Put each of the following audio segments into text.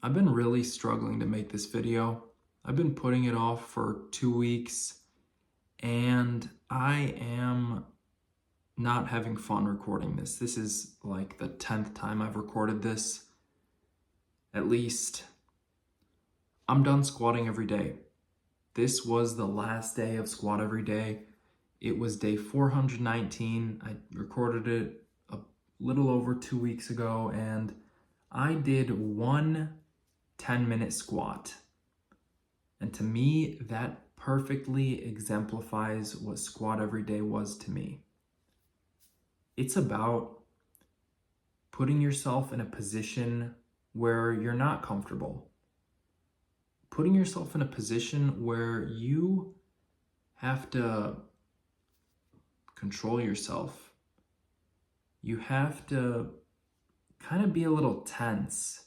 I've been really struggling to make this video. I've been putting it off for 2 weeks and I am not having fun recording this. This is like the 10th time I've recorded this. At least I'm done squatting every day. This was the last day of squat every day. It was day 419. I recorded it a little over 2 weeks ago and I did one 10-minute squat. And to me, that perfectly exemplifies what squat every day was to me. It's about putting yourself in a position where you're not comfortable. Putting yourself in a position where you have to control yourself. You have to kind of be a little tense.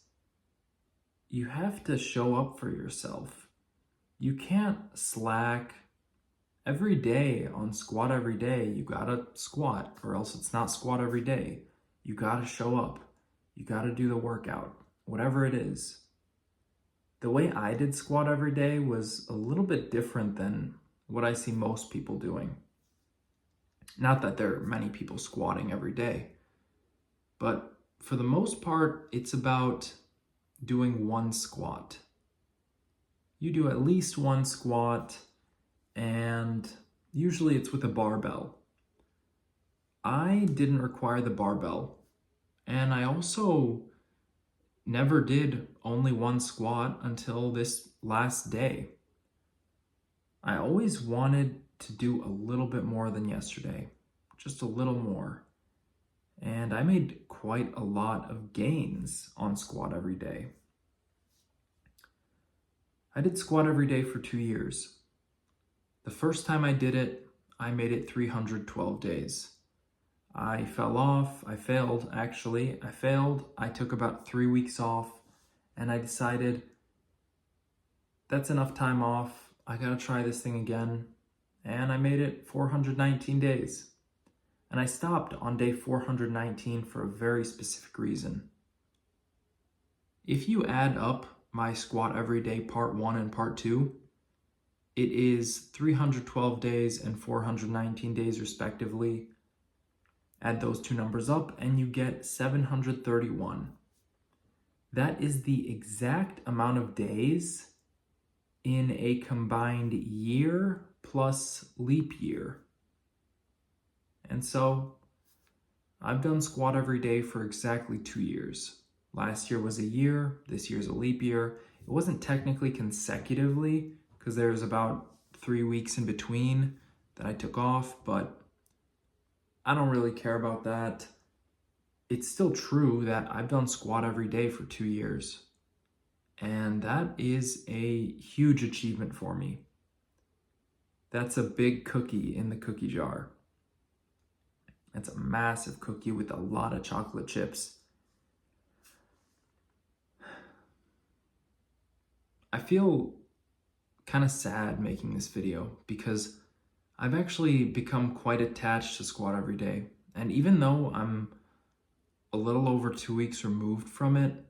You have to show up for yourself. You can't slack. Every day on squat every day, you gotta squat, or else it's not squat every day. You gotta show up. You gotta do the workout, whatever it is. The way I did squat every day was a little bit different than what I see most people doing. Not that there are many people squatting every day, but for the most part, it's about doing one squat. You do at least one squat, and usually it's with a barbell. I didn't require the barbell, and I also never did only one squat until this last day. I always wanted to do a little bit more than yesterday, just a little more. And I made quite a lot of gains on squat every day. I did squat every day for 2 years. The first time I did it, I made it 312 days. I fell off, I failed. I took about 3 weeks off and I decided that's enough time off. I gotta try this thing again. And I made it 419 days. And I stopped on day 419 for a very specific reason. If you add up my squat every day part 1 and part 2, it is 312 days and 419 days respectively. Add those two numbers up and you get 731. That is the exact amount of days in a combined year plus leap year. And so I've done squat every day for exactly 2 years. Last year was a year, this year's a leap year. It wasn't technically consecutively because there's about 3 weeks in between that I took off, but I don't really care about that. It's still true that I've done squat every day for 2 years. And that is a huge achievement for me. That's a big cookie in the cookie jar. That's a massive cookie with a lot of chocolate chips. I feel kind of sad making this video because I've actually become quite attached to squat every day. And even though I'm a little over 2 weeks removed from it,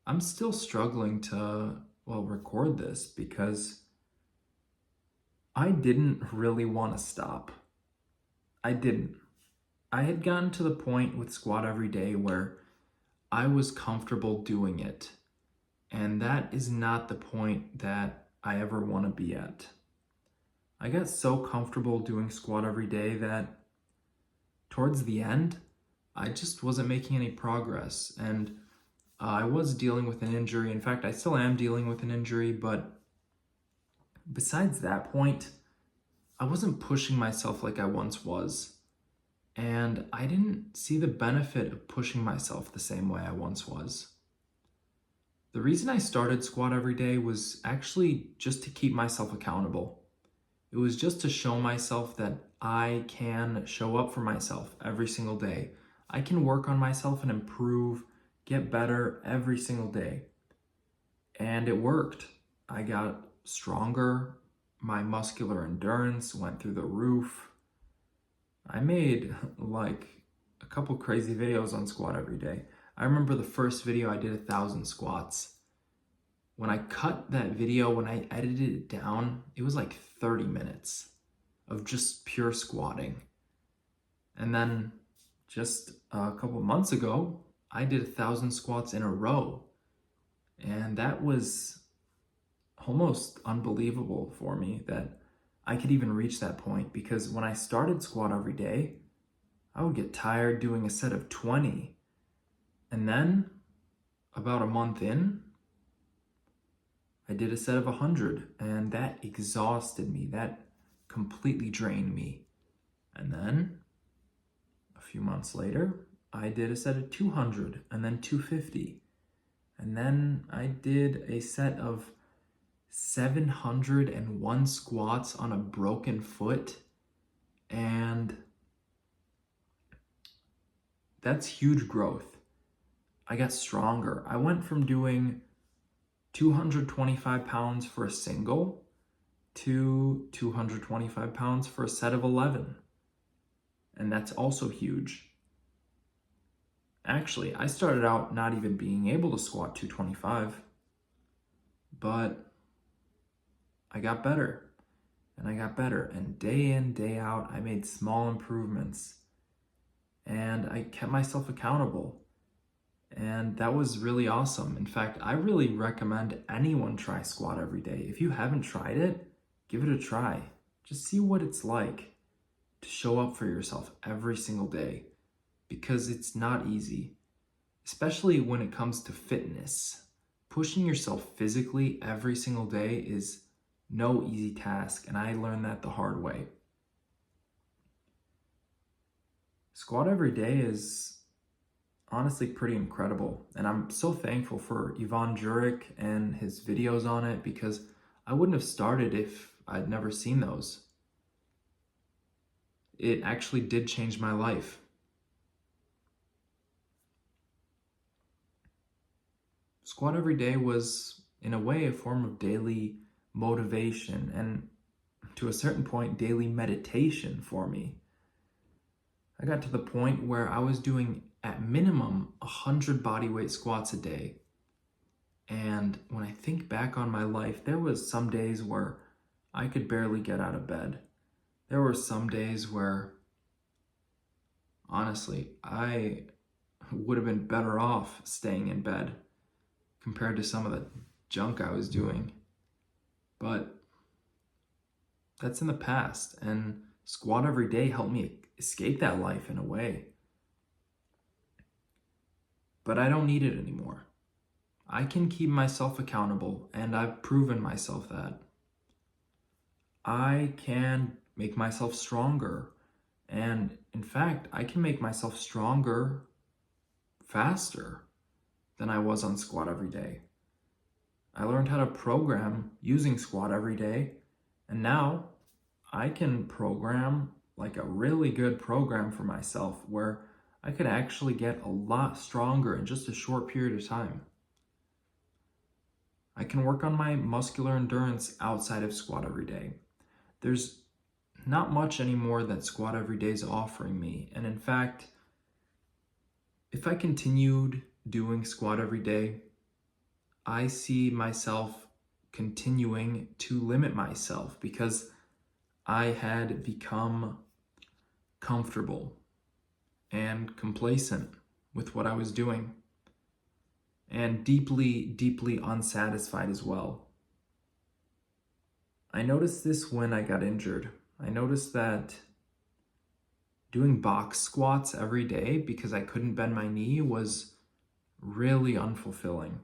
I'm still struggling to, record this because I didn't really want to stop. I didn't. I had gotten to the point with squat every day where I was comfortable doing it. And that is not the point that I ever want to be at. I got so comfortable doing squat every day that towards the end, I just wasn't making any progress. And I was dealing with an injury. In fact, I still am dealing with an injury, but besides that point, I wasn't pushing myself like I once was. And I didn't see the benefit of pushing myself the same way I once was. The reason I started squat every day was actually just to keep myself accountable. It was just to show myself that I can show up for myself every single day. I can work on myself and improve, get better every single day. And it worked. I got stronger. My muscular endurance went through the roof. I made like a couple crazy videos on squat every day. I remember the first video I did 1,000 squats. when I cut that video, when I edited it down, it was like 30 minutes of just pure squatting. And then just a couple months ago, I did 1,000 squats in a row. And that was almost unbelievable for me that I could even reach that point, because when I started squat every day, I would get tired doing a set of 20. And then about a month in, I did a set of 100, and that exhausted me. That completely drained me. And then a few months later, I did a set of 200 and then 250. And then I did a set of 701 squats on a broken foot. And that's huge growth. I got stronger. I went from doing 225 pounds for a single to 225 pounds for a set of 11. And that's also huge. Actually, I started out not even being able to squat 225, but I got better and I got better. And day in, day out, I made small improvements and I kept myself accountable. And that was really awesome. In fact, I really recommend anyone try squat every day. If you haven't tried it, give it a try. Just see what it's like to show up for yourself every single day, because it's not easy, especially when it comes to fitness. Pushing yourself physically every single day is no easy task, and I learned that the hard way. Squat every day is honestly pretty incredible, and I'm so thankful for Ivan Jurek and his videos on it, because I wouldn't have started if I'd never seen those. It actually did change my life. Squat every day was, in a way, a form of daily motivation and, to a certain point, daily meditation for me. I got to the point where I was doing at minimum 100 bodyweight squats a day. And when I think back on my life, there was some days where I could barely get out of bed. There were some days where, honestly, I would have been better off staying in bed compared to some of the junk I was doing. But that's in the past, and squat every day helped me escape that life in a way. But I don't need it anymore. I can keep myself accountable, and I've proven myself that. I can make myself stronger, and in fact, I can make myself stronger faster than I was on squat every day. I learned how to program using squat every day, and now I can program like a really good program for myself where I could actually get a lot stronger in just a short period of time. I can work on my muscular endurance outside of squat every day. There's not much anymore that squat every day is offering me, and in fact, if I continued doing squat every day, I see myself continuing to limit myself because I had become comfortable and complacent with what I was doing, and deeply, deeply unsatisfied as well. I noticed this when I got injured. I noticed that doing box squats every day because I couldn't bend my knee was really unfulfilling.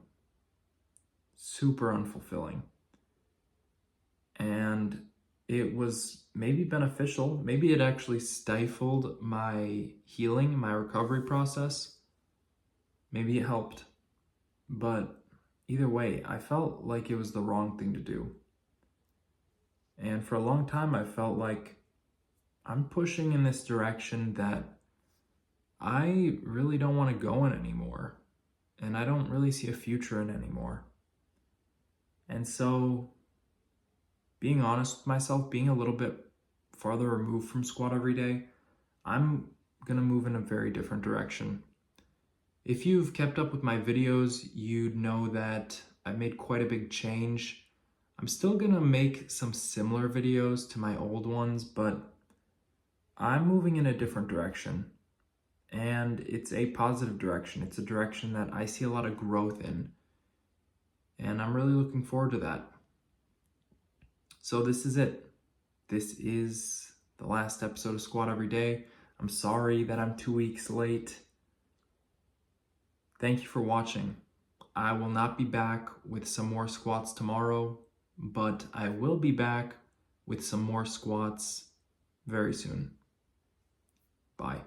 Super unfulfilling. And it was maybe beneficial. Maybe it actually stifled my healing, my recovery process. Maybe it helped. But either way, I felt like it was the wrong thing to do. And for a long time, I felt like I'm pushing in this direction that I really don't want to go in anymore. And I don't really see a future in anymore. And so, being honest with myself, being a little bit farther removed from squat every day, I'm going to move in a very different direction. If you've kept up with my videos, you'd know that I've made quite a big change. I'm still gonna make some similar videos to my old ones, but I'm moving in a different direction. And it's a positive direction. It's a direction that I see a lot of growth in. And I'm really looking forward to that. So this is it. This is the last episode of Squat Every Day. I'm sorry that I'm 2 weeks late. Thank you for watching. I will not be back with some more squats tomorrow, but I will be back with some more squats very soon. Bye.